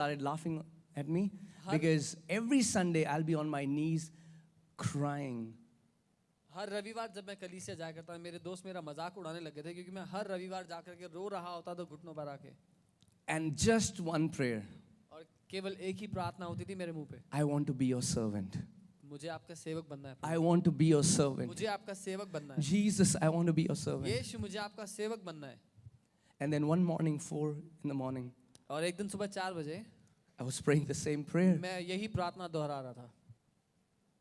started laughing at me because every Sunday I'll be on my knees crying. हर रविवार जब मैं कलीसिया जाया करता मेरे दोस्त मेरा मजाक उड़ाने लगे थे क्योंकि मैं हर रविवार जाकर के रो रहा होता था घुटनों पर आके. And just one prayer. और केवल एक ही प्रार्थना होती थी मेरे मुंह पे. I want to be your servant. मुझे आपका सेवक बनना है. I want to be your servant. मुझे आपका सेवक बनना है. Jesus, I want to be your servant. यीशु मुझे आपका सेवक बनना है. And then one morning, 4 in the morning, और एक दिन सुबह 4 बजे I was praying the same prayer. मैं यही प्रार्थना दोहरा रहा था.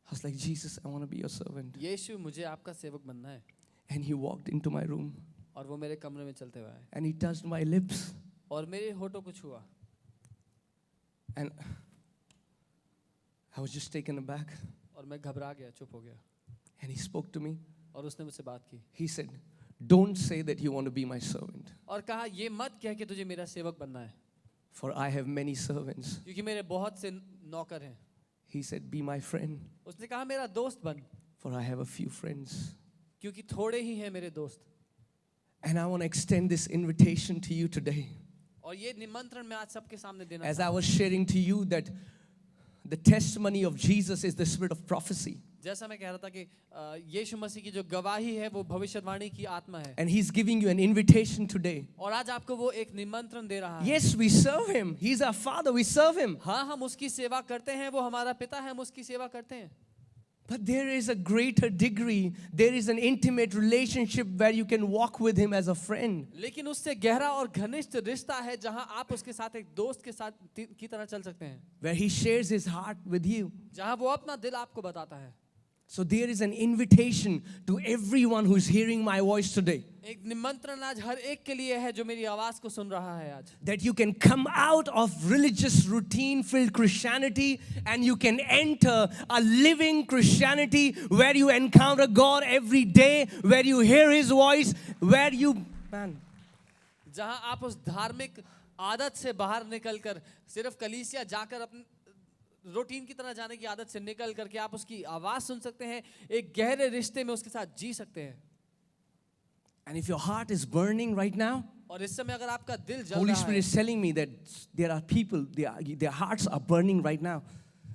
I was like, Jesus, I want to be your servant. यीशु मुझे आपका सेवक बनना है. And he walked into my room और वो मेरे कमरे में चलते हुए आए. and he touched my lips. और मेरे होठों को छुआ. And I was just taken aback. और मैं घबरा गया, चुप हो गया. And he spoke to me. और उसने मुझसे बात की. He said, don't say that you want to be my servant. और कहा ये मत कह कि तुझे मेरा सेवक बनना है. For I have many servants. क्योंकि मेरे बहुत से नौकर हैं. He said, be my friend. उसने कहा मेरा दोस्त बन. For I have a few friends. क्योंकि थोड़े ही हैं मेरे दोस्त. And I want to extend this invitation to you today. और ये निमंत्रण मैं आज सबके सामने देना. As I was sharing to you that the testimony of Jesus is the spirit of prophecy. जैसा मैं कह रहा था कि यीशु मसीह की जो गवाही है वो भविष्यवाणी की आत्मा है. And he's giving you an invitation today. और आज आपको वो एक निमंत्रण दे रहा है. Yes, we serve him. He's our father. We serve him. हाँ, हम उसकी सेवा करते हैं. वो हमारा पिता है. हम उसकी सेवा करते हैं. But there is a greater degree. There is an intimate relationship where you can walk with him as a friend. लेकिन उससे गहरा और घनिष्ठ रिश्ता है जहाँ आप उसके साथ एक दोस्त के साथ की तरह चल सकते हैं. Where he shares his heart with you. जहाँ वो अपना दिल आपको बताता है. So there is an invitation to everyone who's hearing my voice today. एक निमंत्रण आज हर एक के लिए है जो मेरी आवाज को सुन रहा है आज. That you can come out of religious routine-filled Christianity and you can enter a living Christianity where you encounter God every day, where you hear His voice, where you, man. जहाँ आप उस धार्मिक आदत से बाहर निकलकर सिर्फ कलीसिया जाकर अपने रूटीन की तरह जाने की आदत से निकल करके आप उसकी आवाज सुन सकते हैं. एक गहरे रिश्ते में उसके साथ जी सकते हैं. And if your heart is burning right now, और इस समय अगर आपका दिल जल Holy रहा Spirit है, is telling me that there are people, their hearts are burning right now.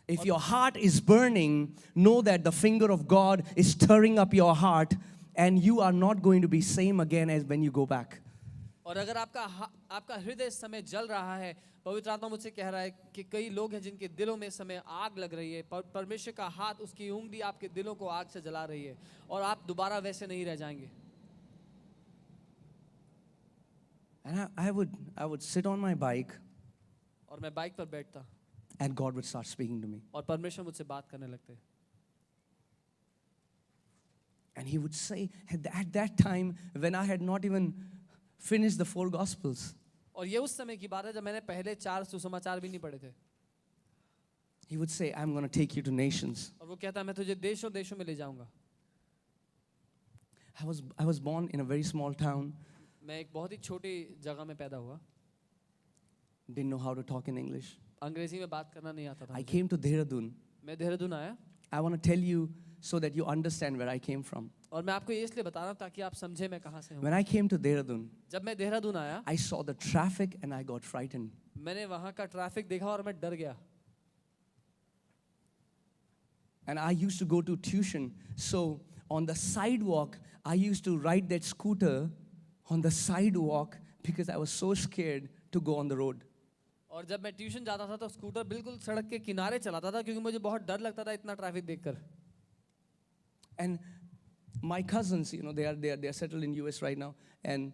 If your heart is burning, know that the finger of God is stirring up your heart and you are not going to be same again as when you go back. और अगर आपका हृदय इस समय जल रहा है, पवित्र आत्मा मुझसे कह रहा है कि कई लोग हैं जिनके दिलों में इस समय आग लग रही है. परमेश्वर का हाथ, उसकी उंगली आपके दिलों को आग से जला रही है और आप दोबारा वैसे नहीं रह जाएंगे. And I would sit on my bike और मैं बाइक पर बैठता and God would start speaking to me. और परमेश्वर मुझसे बात करने लगते. And He would say, at that time when I had not even finished the 4 Gospels, और ये उस समय की बात है जब मैंने पहले 4 सुसमाचार भी नहीं पढ़े थे. He would say, I'm going to take you to nations. और वो कहता मैं तुझे देशों देशों में ले जाऊंगा. I was born in a very small town. मैं एक बहुत ही छोटी जगह में पैदा हुआ. Didn't know how to talk in English. अंग्रेजी में बात करना नहीं आता था. I came to Dehradun. मैं देहरादून आया. I want to tell you so that you understand where I came from. और मैं आपको ये इसलिए बता रहा हूँ ताकि आप समझे मैं कहाँ से हूँ. When I came to Dehradun, जब मैं देहरादून आया, I saw the traffic and I got frightened. मैंने वहाँ का ट्रैफिक देखा और मैं डर गया. And I used to go to tuition. So on the sidewalk, I used to ride that scooter on the sidewalk because I was so scared to go on the road. और जब मैं tuition जाता था तो scooter बिल्कुल सड़क के किनारे चलाता था क्योंकि मुझे बहुत डर लगता था इतना ट्रैफिक देखकर. And my cousins, they are settled in US right now, and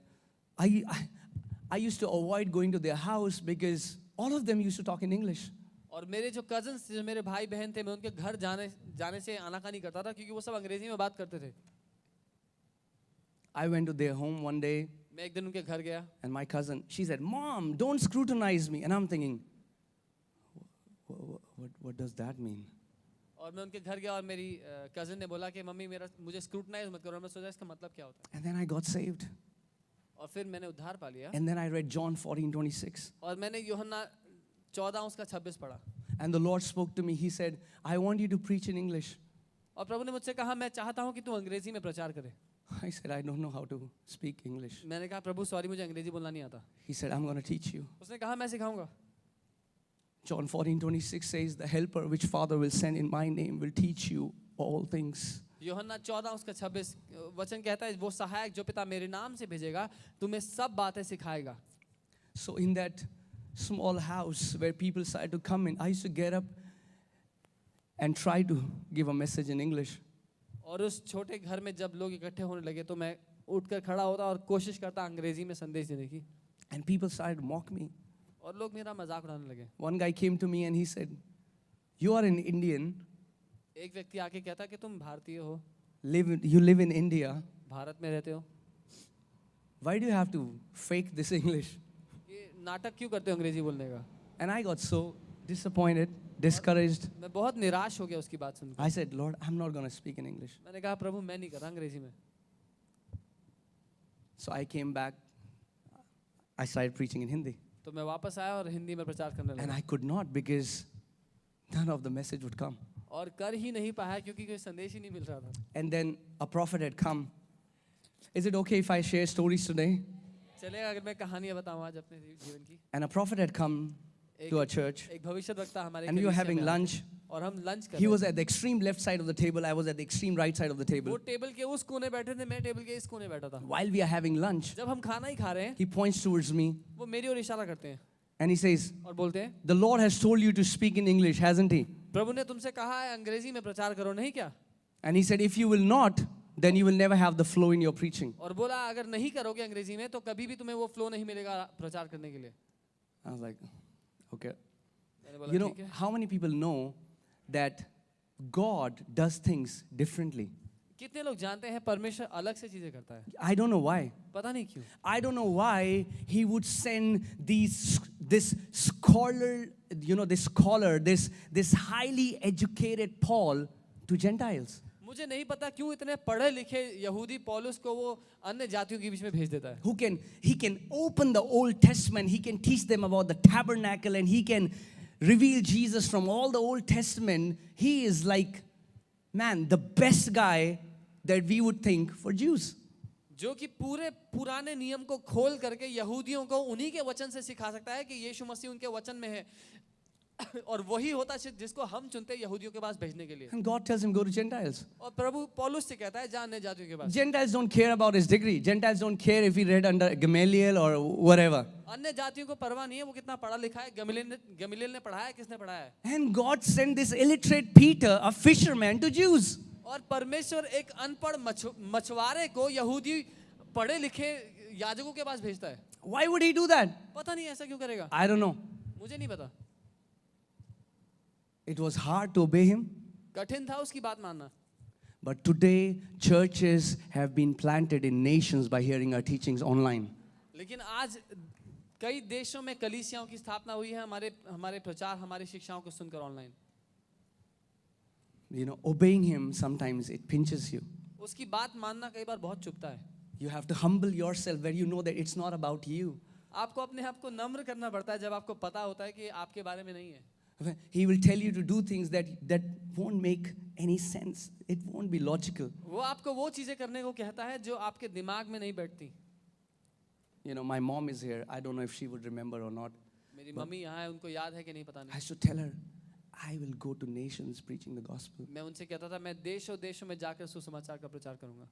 I used to avoid going to their house because all of them used to talk in English. और मेरे जो कजन्स थे, जो मेरे भाई बहन थे, मैं उनके घर जाने से आनाकानी करता था क्योंकि वो सब अंग्रेजी में बात करते थे. I went to their home one day. मैं एक दिन उनके घर गया. And my cousin, she said, Mom, don't scrutinize me. And I'm thinking, what does that mean? और मैं उनके घर गया और मेरी कजिन ने बोला कि मम्मी मुझे स्क्रूटनाइज मत करो. मैं सोचा इसका मतलब क्या होता है. And then I got saved. और फिर मैंने उद्धार पा लिया. And then I read John 14:26. और मैंने यूहन्ना 14 उसका 26 पढ़ा. And the Lord spoke to me. He said, I want you to preach in English. और प्रभु ने मुझसे कहा मैं चाहता हूँ कि तू अंग्रेजी में प्रचार करे. I said, I don't know how to speak English. मैंने कहा प्रभु सॉरी मुझे अंग्रेजी बोलना नहीं आता. He said, I'm going to teach you. उसने कहा मैं सिखाऊंगा. John 14:26 says, the helper which Father will send in my name will teach you all things. यूहन्ना 14:26 वचन कहता है, वो सहायक जो पिता मेरे नाम से भेजेगा तुम्हें सब बातें सिखाएगा. So in that small house where people started to come in, I used to get up and try to give a message in English. और उस छोटे घर में जब लोग इकट्ठे होने लगे तो मैं उठकर खड़ा होता और कोशिश करता अंग्रेजी में संदेश देने की. And people started to mock me. और लोग मेरा मजाक उड़ाने लगे. One guy came to me and he said, you are an Indian, एक व्यक्ति आके कहता कि तुम भारतीय हो, you live in India. Bharat में रहते हो, Why do you have to fake this English? ये नाटक क्यों करते हो अंग्रेजी बोलने का. And I got so disappointed, discouraged. मैं बहुत निराश हो गया उसकी बात सुनकर. I said, Lord, I'm not going to speak in English. मैंने कहा प्रभु मैं नहीं कर रहा अंग्रेजी में. So I came back. I started preaching in Hindi. तो मैं वापस आया और हिंदी में प्रचार करने And लगा. I could not because none of the message would come. और कर ही नहीं पाया क्योंकि कोई संदेश ही नहीं मिल रहा था. And then a prophet had come. Is it okay if I share stories today? चलेगा अगर मैं कहानियां बताऊं आज अपने जीवन की. And a prophet had come to our church. एक भविष्यद्वक्ता हमारे And we were कलीसिया having में आया. lunch. और हम लंच कर He रहे was थे. at the extreme left side of the table. I was at the extreme right side of the वो table. टेबल के उस कोने बैठे थे, मैं टेबल के इस कोने बैठा था. While we are having lunch, जब हम खाना ही खा रहे हैं he points towards me वो मेरी ओर इशारा करते हैं and he says, और बोलते हैं the Lord has told you to speak in English, hasn't he? प्रभु ने तुमसे कहा है अंग्रेजी में प्रचार करो, नहीं क्या. And he said, if you will not, then you will never have the flow in your preaching. और बोला अगर नहीं करोगे अंग्रेजी में तो कभी भी तुम्हें वो फ्लो नहीं मिलेगा प्रचार करने के लिए. I was like, okay. मैंने बोला You know, ठीक है. how many people know that God does things differently? कितने लोग जानते हैं परमेश्वर अलग से चीजें करता है. I don't know why. पता नहीं क्यों. I don't know why he would send this scholar, this highly educated Paul to Gentiles. मुझे नहीं पता क्यों इतने पढ़े लिखे यहूदी पौलुस को वो अन्य जातियों के बीच में भेज देता है. He can open the Old Testament, he can teach them about the tabernacle, and he can reveal Jesus from all the Old Testament. He is like, man, the best guy that we would think for Jews. जो कि पूरे पुराने नियम को खोल करके यहूदियों को उन्हीं के वचन से सिखा सकता है कि यीशु मसीह उनके वचन में है. और वही होता है जिसको हम चुनते हैं यहूदियों के पास भेजने के लिए. And God tells him, go to Gentiles. और प्रभु पौलुस से कहता है जा अन्य जातियों के पास. Gentiles don't care about his degree. Gentiles don't care if he read under Gamaliel or whatever. अन्य जातियों को परवाह नहीं है वो कितना पढ़ा लिखा है. गमलीएल ने पढ़ाया है, किसने पढ़ाया है. And God sent this illiterate Peter, a fisherman, to Jews. और परमेश्वर एक अनपढ़ मछुआरे को यहूदी पढ़े लिखे याजकों के पास भेजता है. Why would he do that? पता नहीं ऐसा क्यों करेगा. I don't know. मुझे नहीं पता. It was hard to obey him. कठिन था उसकी बात मानना. But today, churches have been planted in nations by hearing our teachings online. लेकिन आज कई देशों में कलीसियाओं की स्थापना हुई है हमारे प्रचार हमारी शिक्षाओं को सुनकर online. You know, obeying him sometimes it pinches you. उसकी बात मानना कई बार बहुत चुभता है. You have to humble yourself where you know that it's not about you. आपको अपने आप को नम्र करना पड़ता है जब आपको पता होता है कि आपके बारे में नहीं है. He will tell you to do things that won't make any sense. It won't be logical. वो आपको वो चीजें करने को कहता है जो आपके दिमाग में नहीं बैठती. You know, my mom is here. I don't know if she would remember or not. मेरी मम्मी यहाँ है, उनको याद है कि नहीं पता I नहीं. used to tell her, I will go to nations preaching the gospel. मैं उनसे कहता था मैं देशों देशों में जाकर सुसमाचार का प्रचार करूंगा.